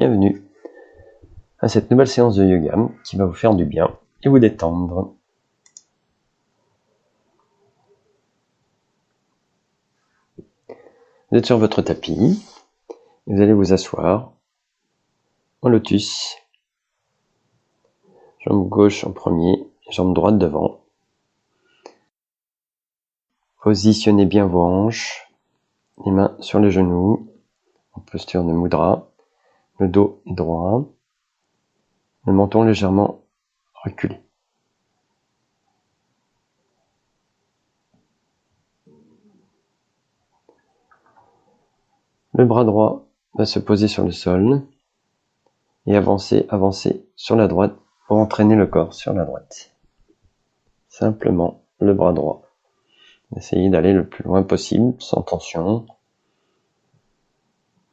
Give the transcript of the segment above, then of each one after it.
Bienvenue à cette nouvelle séance de yoga qui va vous faire du bien et vous détendre. Vous êtes sur votre tapis et vous allez vous asseoir en lotus. Jambe gauche en premier, jambe droite devant. Positionnez bien vos hanches, les mains sur les genoux, en posture de mudra. Le dos est droit, le menton légèrement reculé. Le bras droit va se poser sur le sol et avancer sur la droite pour entraîner le corps sur la droite. Simplement le bras droit. Essayez d'aller le plus loin possible, sans tension.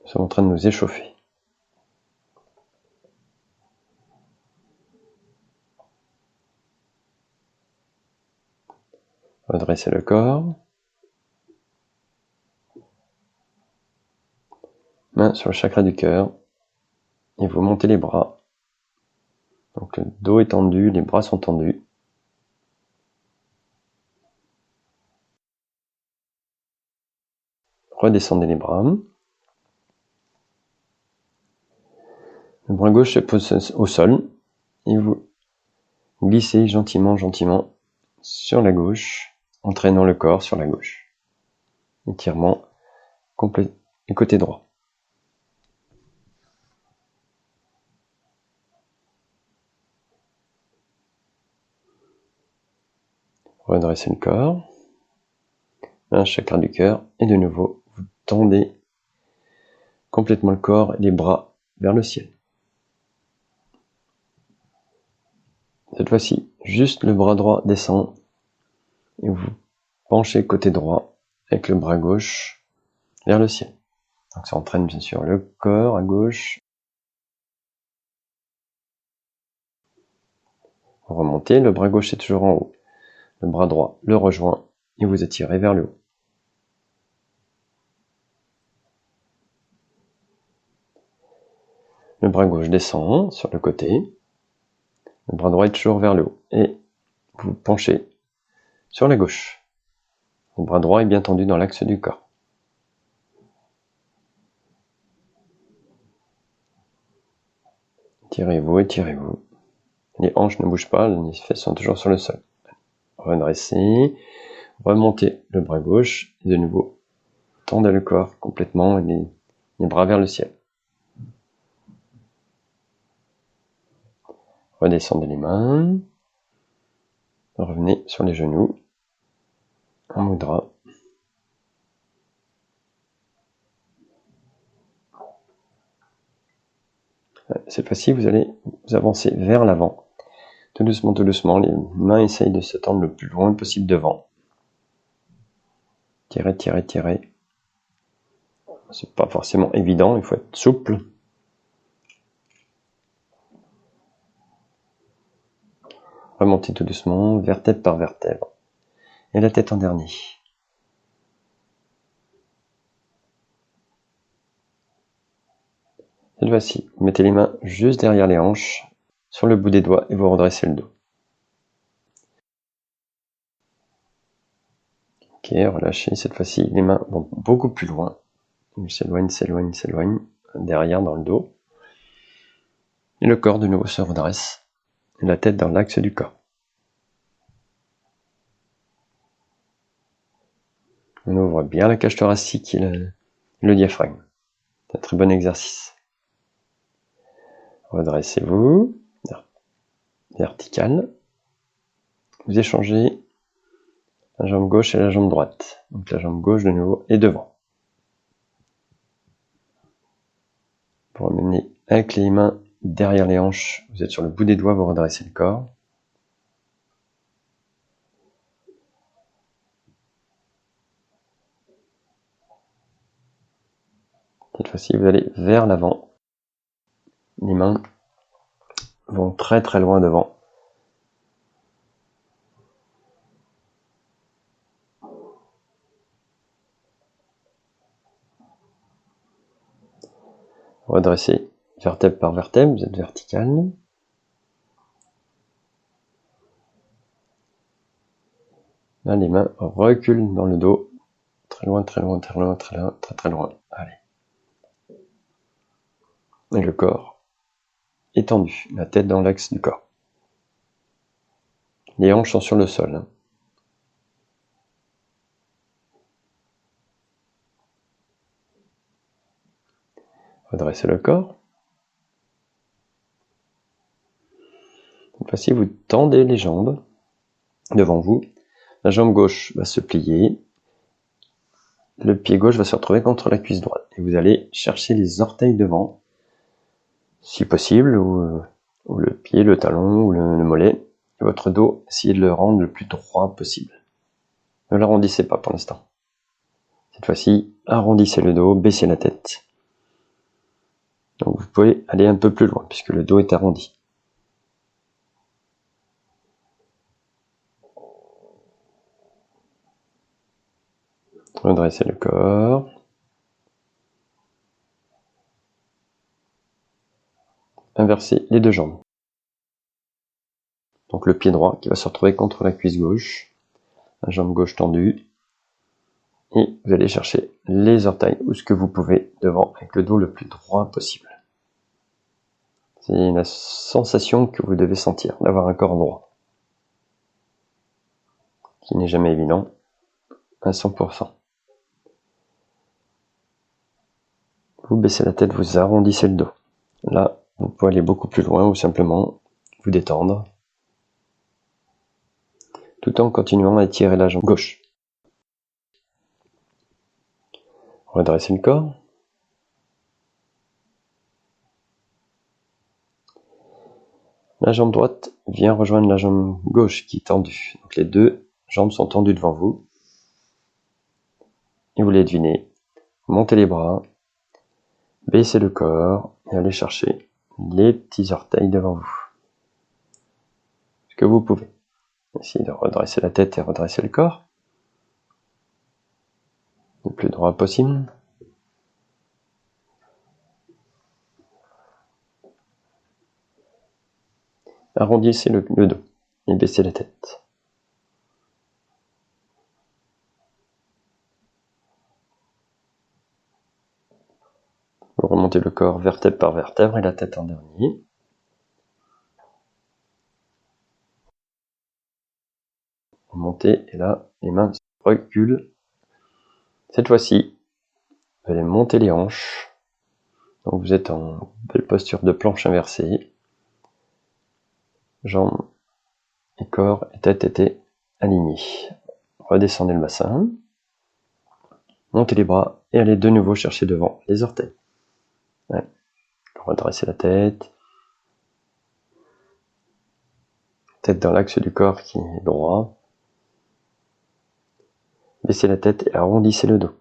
Nous sommes en train de nous échauffer. Redressez le corps. Main sur le chakra du cœur. Et vous montez les bras. Donc le dos est tendu, les bras sont tendus. Redescendez les bras. Le bras gauche se pose au sol. Et vous glissez gentiment sur la gauche, entraînant le corps sur la gauche. Étirement complet et côté droit. Redressez le corps. Un chakra du cœur. Et de nouveau, vous tendez complètement le corps et les bras vers le ciel. Cette fois-ci, juste le bras droit descend et vous penchez côté droit avec le bras gauche vers le ciel. Donc ça entraîne bien sûr le corps à gauche. Vous remontez, le bras gauche est toujours en haut. Le bras droit le rejoint et vous étirez vers le haut. Le bras gauche descend sur le côté. Le bras droit est toujours vers le haut. Et vous penchez sur la gauche. Le bras droit est bien tendu dans l'axe du corps. Étirez-vous, étirez-vous. Les hanches ne bougent pas, les fesses sont toujours sur le sol. Redressez. Remontez le bras gauche. Et de nouveau, tendez le corps complètement et les bras vers le ciel. Redescendez les mains. Revenez sur les genoux. En mudra. Cette fois-ci, vous allez vous avancer vers l'avant. Tout doucement, les mains essayent de se tendre le plus loin possible devant. Tirez. C'est pas forcément évident, il faut être souple. Remontez tout doucement, vertèbre par vertèbre. Et la tête en dernier. Cette fois-ci, vous mettez les mains juste derrière les hanches, sur le bout des doigts et vous redressez le dos. Ok, relâchez. Cette fois-ci, les mains vont beaucoup plus loin. Ils s'éloignent, derrière dans le dos. Et le corps de nouveau se redresse. Et la tête dans l'axe du corps. On ouvre bien la cage thoracique et le diaphragme. C'est un très bon exercice. Redressez-vous. Vertical. Vous échangez la jambe gauche et la jambe droite. Donc la jambe gauche de nouveau est devant. Vous ramenez avec les mains derrière les hanches. Vous êtes sur le bout des doigts, vous redressez le corps. Cette fois-ci, vous allez vers l'avant. Les mains vont très loin devant. Redressez vertèbre par vertèbre, vous êtes vertical. Là, les mains reculent dans le dos. Très loin, très loin, très loin, très loin, très très loin. Allez. Et le corps étendu, la tête dans l'axe du corps. Les hanches sont sur le sol. Redressez le corps. Cette fois-ci, vous tendez les jambes devant vous. La jambe gauche va se plier. Le pied gauche va se retrouver contre la cuisse droite. Et vous allez chercher les orteils devant, si possible, ou le pied, le talon, ou le mollet. Et votre dos, essayez de le rendre le plus droit possible. Ne l'arrondissez pas pour l'instant. Cette fois-ci, arrondissez le dos, baissez la tête. Donc vous pouvez aller un peu plus loin, puisque le dos est arrondi. Redressez le corps. Inversez les deux jambes. Donc le pied droit qui va se retrouver contre la cuisse gauche. La jambe gauche tendue. Et vous allez chercher les orteils ou ce que vous pouvez devant avec le dos le plus droit possible. C'est la sensation que vous devez sentir d'avoir un corps droit, qui n'est jamais évident à 100%. Vous baissez la tête, vous arrondissez le dos. Là, vous pouvez aller beaucoup plus loin ou simplement vous détendre, tout en continuant à étirer la jambe gauche. Redressez le corps. La jambe droite vient rejoindre la jambe gauche qui est tendue. Donc les deux jambes sont tendues devant vous. Et vous les devinez. Montez les bras, baissez le corps et allez chercher les petits orteils devant vous. Ce que vous pouvez. Essayez de redresser la tête et redresser le corps. Le plus droit possible. Arrondissez le dos et baissez la tête. Vous remontez le corps vertèbre par vertèbre et la tête en dernier. Remontez et là, les mains reculent. Cette fois-ci, vous allez monter les hanches. Donc vous êtes en belle posture de planche inversée. Jambes et corps et tête étaient alignés. Redescendez le bassin. Montez les bras et allez de nouveau chercher devant les orteils. Ouais. Redressez la tête. Tête dans l'axe du corps qui est droit. Baissez la tête et arrondissez le dos.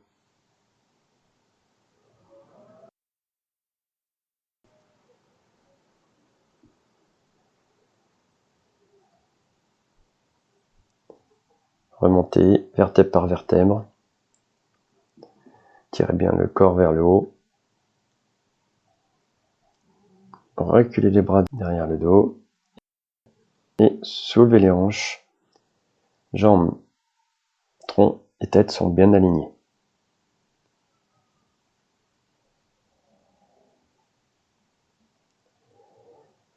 Remontez vertèbre par vertèbre. Tirez bien le corps vers le haut. Reculez les bras derrière le dos. Et soulevez les hanches. Jambes, tronc et tête sont bien alignés.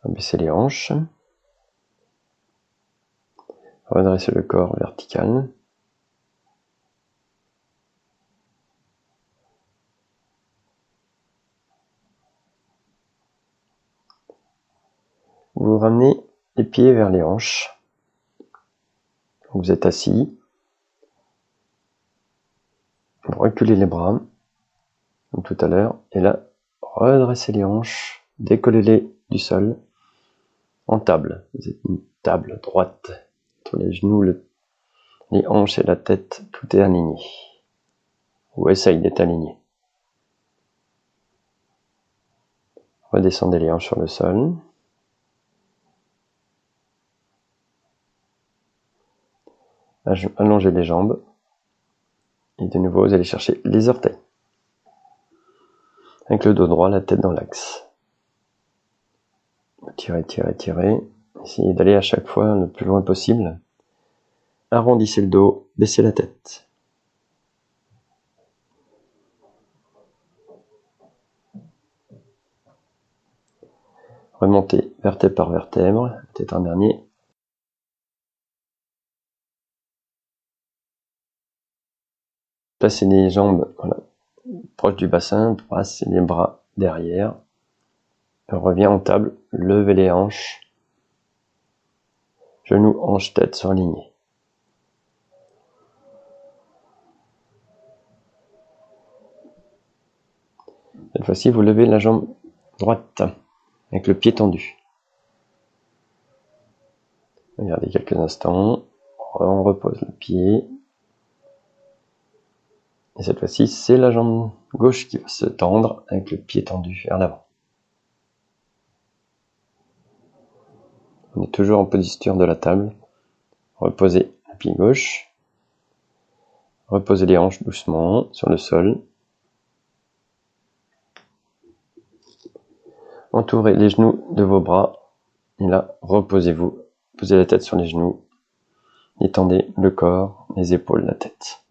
Baissez les hanches. Redressez le corps vertical. Vous ramenez les pieds vers les hanches. Vous êtes assis. Vous reculez les bras, comme tout à l'heure. Et là, redressez les hanches. Décollez-les du sol en table. Vous êtes une table droite. Entre les genoux, les hanches et la tête, tout est aligné. Ou essaye d'être aligné. Redescendez les hanches sur le sol. Allongez les jambes. Et de nouveau, vous allez chercher les orteils. Avec le dos droit, la tête dans l'axe. Tirez, tirez, tirez. Essayez d'aller à chaque fois le plus loin possible. Arrondissez le dos, baissez la tête. Remontez vertèbre par vertèbre, peut-être un dernier. Placez les jambes proches du bassin, brassez les bras derrière. On revient en table, levez les hanches. Genoux, hanches, tête sont alignés. Cette fois-ci, vous levez la jambe droite avec le pied tendu. Regardez quelques instants. On repose le pied. Et cette fois-ci, c'est la jambe gauche qui va se tendre avec le pied tendu vers l'avant. On est toujours en posture de la table. Reposez le pied gauche. Reposez les hanches doucement sur le sol. Entourez les genoux de vos bras. Et là, reposez-vous. Posez la tête sur les genoux. Étendez le corps, les épaules, la tête.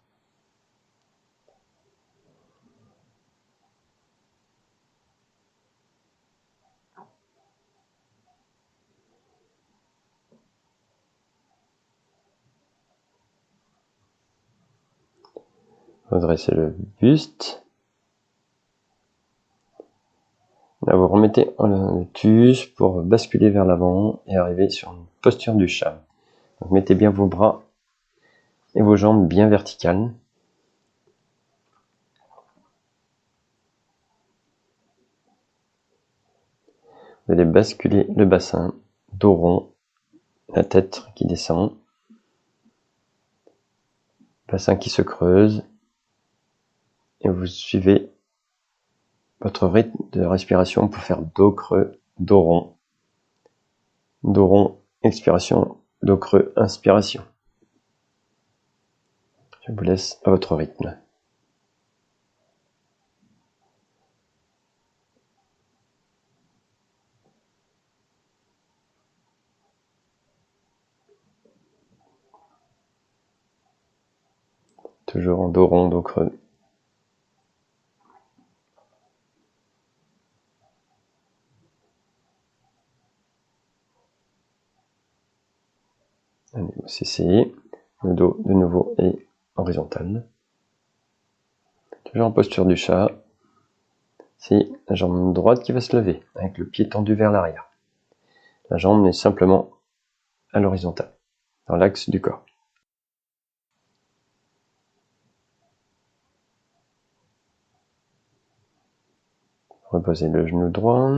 Redressez le buste. Là, vous remettez le tutus pour basculer vers l'avant et arriver sur une posture du chat. Donc, mettez bien vos bras et vos jambes bien verticales. Vous allez basculer le bassin, dos rond, la tête qui descend, bassin qui se creuse, et vous suivez votre rythme de respiration pour faire dos creux, dos rond, expiration, dos creux, inspiration. Je vous laisse à votre rythme. Toujours en dos rond, dos creux. Allez, vous cessez. Le dos de nouveau est horizontal. Toujours en posture du chat. C'est la jambe droite qui va se lever, avec le pied tendu vers l'arrière. La jambe est simplement à l'horizontale, dans l'axe du corps. Reposez le genou droit.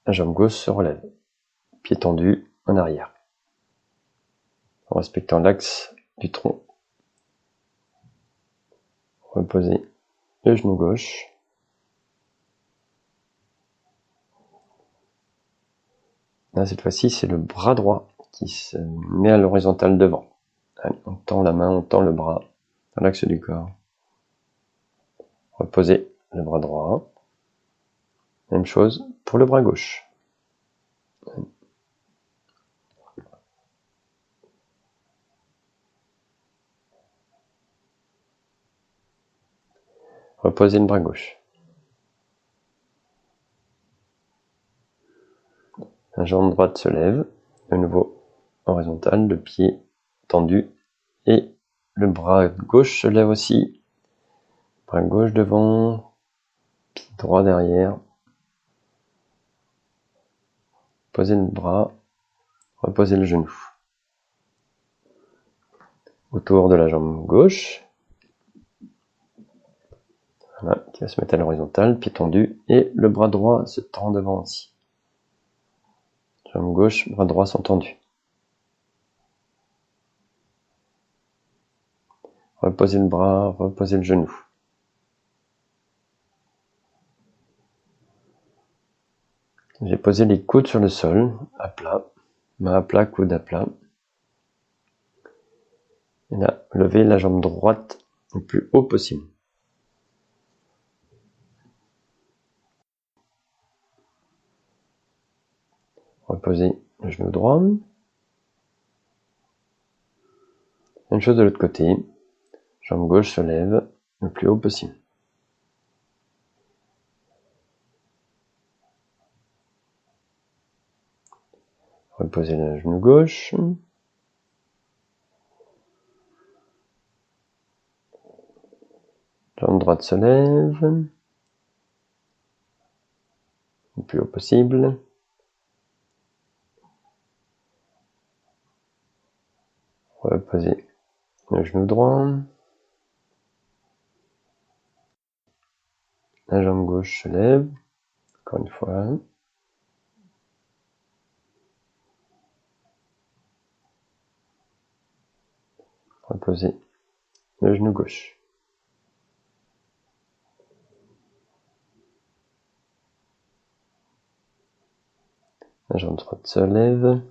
La jambe gauche se relève. Pied tendu en arrière. En respectant l'axe du tronc. Reposez le genou gauche. Là, cette fois-ci, c'est le bras droit qui se met à l'horizontale devant. Allez, on tend la main, on tend le bras dans l'axe du corps. Reposez le bras droit. Même chose pour le bras gauche. Reposez le bras gauche. La jambe droite se lève, de nouveau horizontal, le pied tendu, et le bras gauche se lève aussi. Bras gauche devant, pied droit derrière. Posez le bras, reposez le genou. Autour de la jambe gauche, voilà, qui va se mettre à l'horizontale, pied tendu, et le bras droit se tend devant aussi. Jambe gauche, bras droit sont tendus. Reposez le bras, reposez le genou. J'ai posé les coudes sur le sol, à plat, main à plat, coude à plat. Et là, levez la jambe droite le plus haut possible. Reposez le genou droit. Même chose de l'autre côté. Jambe gauche se lève le plus haut possible. Reposez le genou gauche. Jambe droite se lève le plus haut possible. Reposez le genou droit. La jambe gauche se lève. Encore une fois. Reposez le genou gauche. La jambe droite se lève.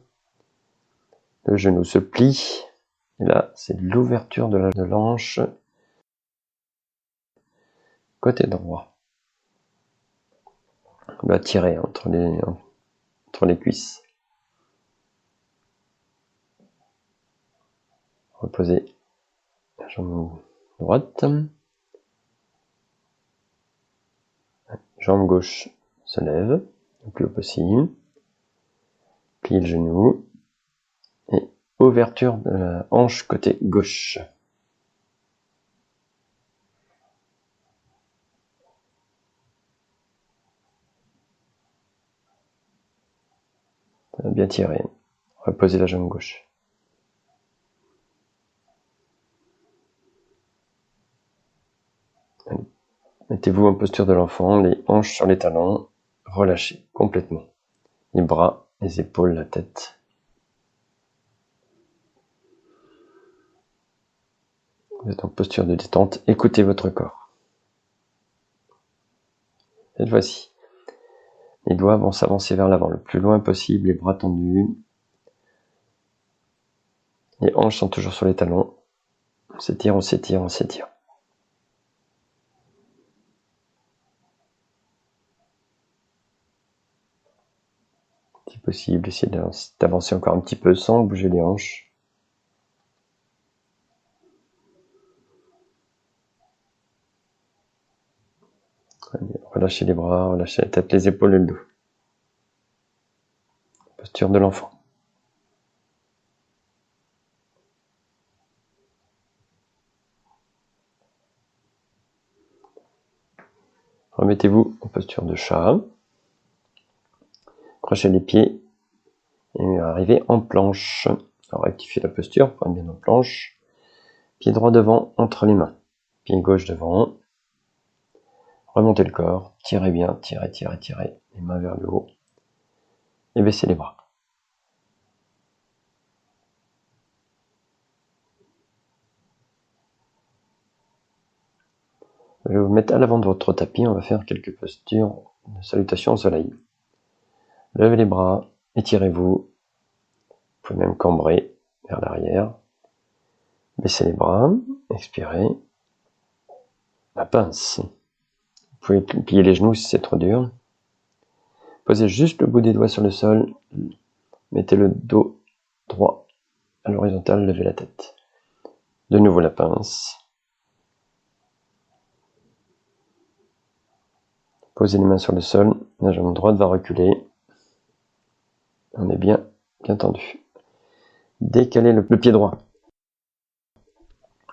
Le genou se plie. Et là, c'est l'ouverture de l'hanche. Côté droit. On va tirer entre les cuisses. Reposez la jambe droite. Jambe gauche se lève le plus haut possible. Plie le genou. Et ouverture de la hanche côté gauche. Bien tiré. Reposez la jambe gauche. Allez. Mettez-vous en posture de l'enfant, les hanches sur les talons, relâchez complètement. Les bras, les épaules, la tête. Vous êtes en posture de détente, écoutez votre corps. Cette fois-ci, les doigts vont s'avancer vers l'avant le plus loin possible, les bras tendus. Les hanches sont toujours sur les talons. On s'étire, on s'étire, on s'étire. Si possible, essayez d'avancer encore un petit peu sans bouger les hanches. Allez, relâchez les bras, relâchez la tête, les épaules et le dos. Posture de l'enfant. Remettez-vous en posture de chat. Crochez les pieds et arrivez en planche. Alors rectifiez la posture pour être bien en planche. Pied droit devant, entre les mains. Pied gauche devant. Remontez le corps, tirez bien, tirez, tirez, tirez. Les mains vers le haut. Et baissez les bras. Je vais vous mettre à l'avant de votre tapis. On va faire quelques postures de salutation au soleil. Levez les bras, étirez-vous. Vous pouvez même cambrer vers l'arrière. Baissez les bras, expirez. La pince. Vous pouvez plier les genoux si c'est trop dur. Posez juste le bout des doigts sur le sol. Mettez le dos droit à l'horizontale, levez la tête. De nouveau la pince. Posez les mains sur le sol. La jambe droite va reculer. On est bien tendu. Décalez le pied droit.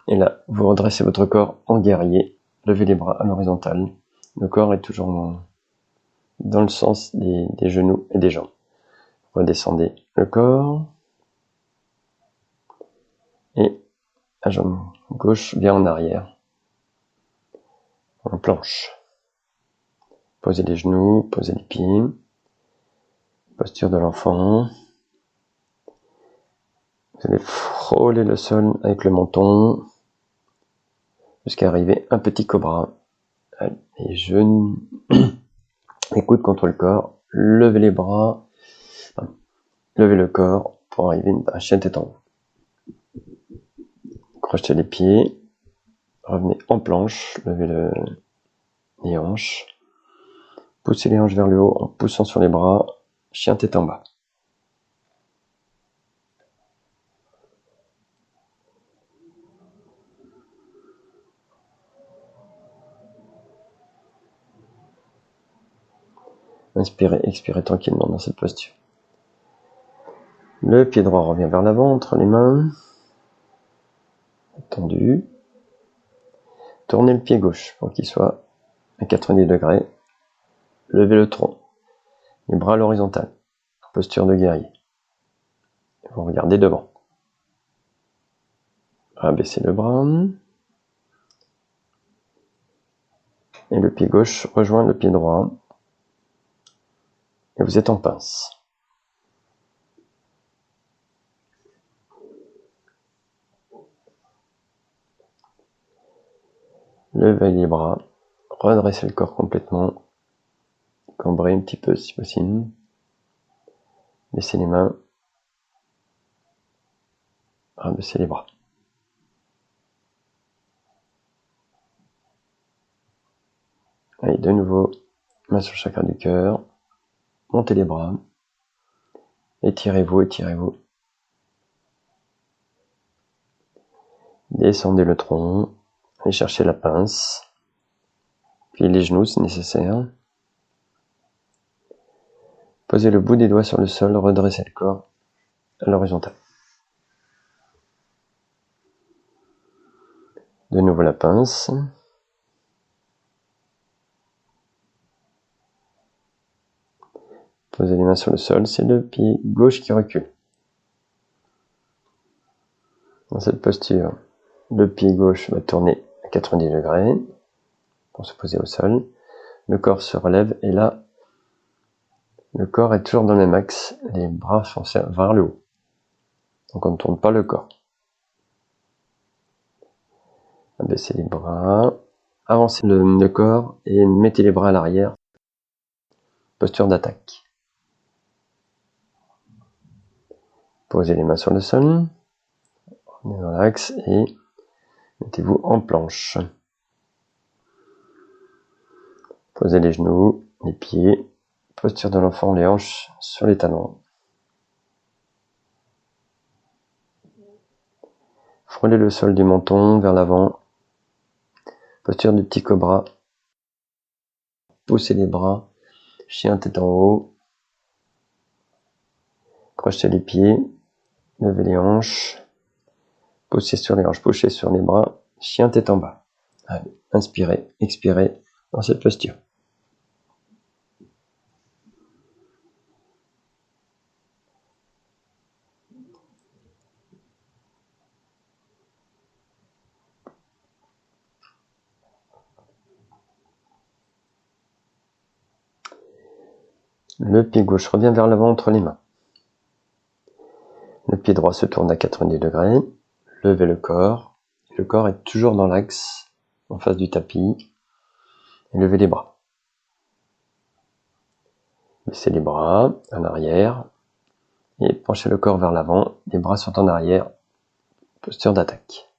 Et là, vous redressez votre corps en guerrier. Levez les bras à l'horizontale. Le corps est toujours dans le sens des genoux et des jambes. Redescendez le corps. Et la jambe gauche vient en arrière. En planche. Posez les genoux, posez les pieds. Posture de l'enfant. Vous allez frôler le sol avec le menton. Jusqu'à arriver un petit cobra. Les genoux. Les coudes contre le corps. Levez les bras. Levez le corps pour arriver à chien tête en haut. Crochetez les pieds. Revenez en planche. Levez les hanches. Poussez les hanches vers le haut en poussant sur les bras. Chien tête en bas. Inspirez, expirez tranquillement dans cette posture. Le pied droit revient vers l'avant, entre les mains. Tendu. Tournez le pied gauche pour qu'il soit à 90 degrés. Levez le tronc. Les bras à l'horizontale. Posture de guerrier. Vous regardez devant. Rabaissez le bras. Et le pied gauche rejoint le pied droit. Et vous êtes en pince. Levez les bras. Redressez le corps complètement. Cambrez un petit peu si possible. Baissez les mains. Rabaissez les bras. Allez, de nouveau, main sur le chakra du cœur. Montez les bras. Étirez-vous, étirez-vous. Descendez le tronc. Allez chercher la pince. Puis les genoux si nécessaire. Posez le bout des doigts sur le sol, redressez le corps à l'horizontale. De nouveau la pince. Posez les mains sur le sol, c'est le pied gauche qui recule. Dans cette posture, le pied gauche va tourner à 90 degrés pour se poser au sol. Le corps se relève et là, le corps est toujours dans le même axe, les bras sont vers le haut. Donc on ne tourne pas le corps. Abaissez les bras, avancez le corps et mettez les bras à l'arrière. Posture d'attaque. Posez les mains sur le sol, revenez dans l'axe et mettez-vous en planche. Posez les genoux, les pieds, posture de l'enfant, les hanches sur les talons. Frôlez le sol du menton vers l'avant. Posture du petit cobra. Poussez les bras, chien tête en haut. Crochetez les pieds, levez les hanches. Poussez sur les hanches, poussez sur les bras, chien tête en bas. Allez, inspirez, expirez dans cette posture. Le pied gauche revient vers l'avant entre les mains. Le pied droit se tourne à 90 degrés. Levez le corps. Le corps est toujours dans l'axe, en face du tapis. Et levez les bras. Baissez les bras en arrière. Et penchez le corps vers l'avant. Les bras sont en arrière. Posture d'attaque.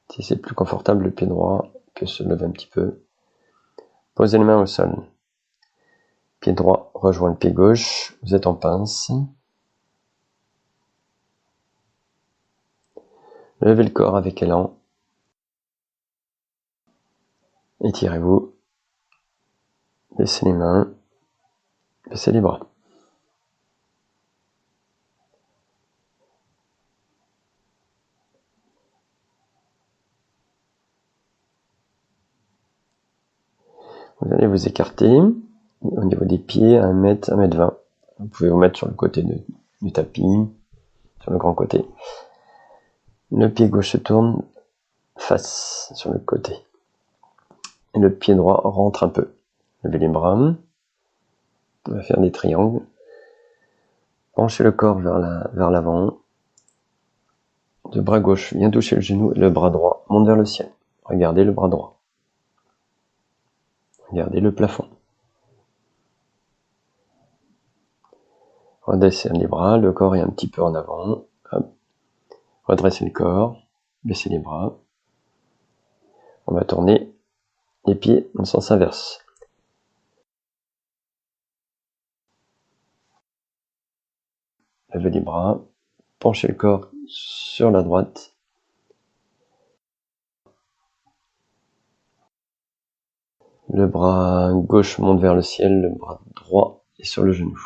Si c'est plus confortable, le pied droit peut se lever un petit peu. Posez les mains au sol. Pied droit rejoint le pied gauche. Vous êtes en pince. Levez le corps avec élan. Étirez-vous. Baissez les mains. Baissez les bras. Vous allez vous écarter au niveau des pieds à 1 mètre, 1 mètre 20. Vous pouvez vous mettre sur le côté du tapis, sur le grand côté. Le pied gauche se tourne face sur le côté. Et le pied droit rentre un peu. Levez les bras. On va faire des triangles. Penchez le corps vers l'avant. Le bras gauche vient toucher le genou et le bras droit monte vers le ciel. Regardez le bras droit. Regardez le plafond. Redressez les bras, le corps est un petit peu en avant. Hop. Redressez le corps, baissez les bras. On va tourner les pieds dans le sens inverse. Levez les bras, penchez le corps sur la droite. Le bras gauche monte vers le ciel, le bras droit est sur le genou.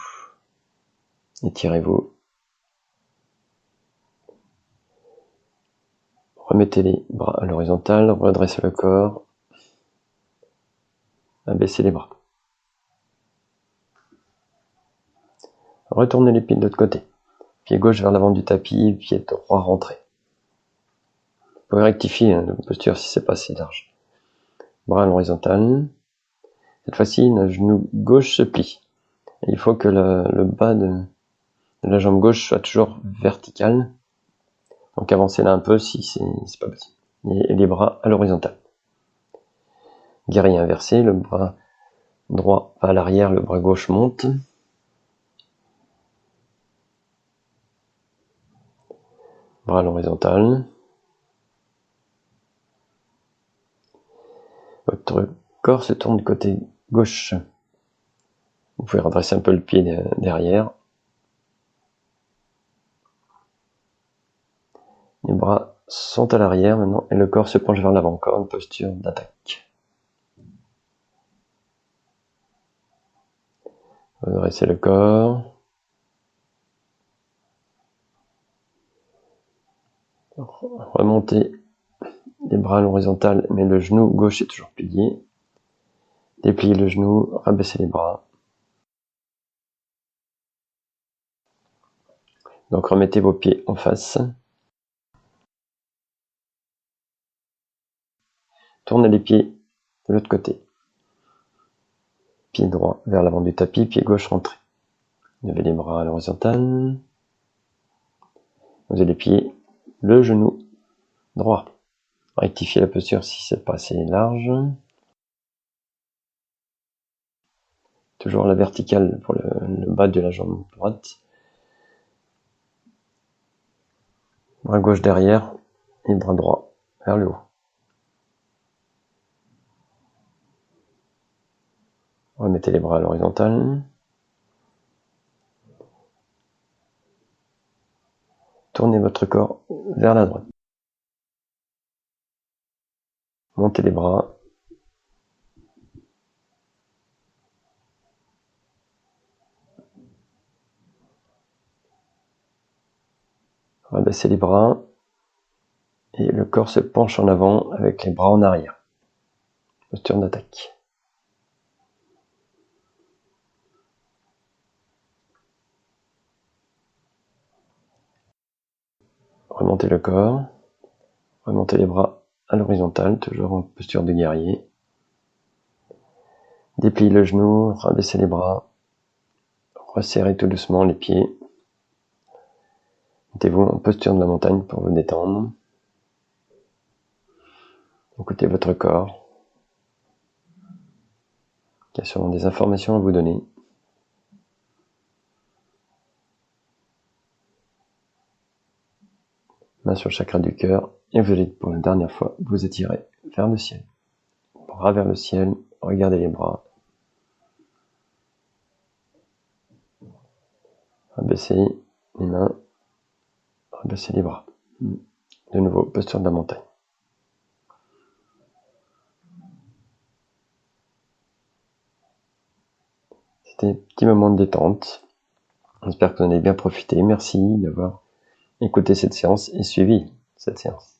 Étirez-vous. Remettez les bras à l'horizontale, redressez le corps. Abaissez les bras. Retournez les pieds de l'autre côté. Pied gauche vers l'avant du tapis, pied droit rentré. Vous pouvez rectifier la posture si c'est pas assez large. Bras à l'horizontale. Cette fois-ci, le genou gauche se plie. Et il faut que le bas de la jambe gauche soit toujours vertical. Donc avancez là un peu si c'est pas possible. Et les bras à l'horizontale. Guerrier inversé, le bras droit va à l'arrière, le bras gauche monte. Bras à l'horizontale. Votre corps se tourne du côté gauche. Vous pouvez redresser un peu le pied derrière. Les bras sont à l'arrière maintenant et le corps se penche vers l'avant. Encore une posture d'attaque. Redressez le corps. Remontez les bras à l'horizontale, mais le genou gauche est toujours plié. Dépliez le genou, rabaissez les bras. Donc remettez vos pieds en face. Tournez les pieds de l'autre côté. Pied droit vers l'avant du tapis, pied gauche rentré. Levez les bras à l'horizontale. Posez les pieds, le genou droit. Rectifiez la posture si c'est pas assez large. Toujours la verticale pour le bas de la jambe droite. Bras gauche derrière et bras droit vers le haut. Remettez les bras à l'horizontale. Tournez votre corps vers la droite. Montez les bras. Rabaissez les bras. Et le corps se penche en avant avec les bras en arrière. Posture d'attaque. Remontez le corps. Remontez les bras à l'horizontale, toujours en posture de guerrier. Dépliez le genou, rabaissez les bras. Resserrez tout doucement les pieds. Mettez-vous en posture de la montagne pour vous détendre. Écoutez votre corps, qui a sûrement des informations à vous donner. Main sur le chakra du cœur, et vous allez pour la dernière fois vous étirer vers le ciel. Bras vers le ciel, regardez les bras. Abaissez les mains, abaissez les bras. De nouveau, posture de la montagne. C'était un petit moment de détente. J'espère que vous en avez bien profité. Merci d'avoir écouté cette séance et suivi cette séance.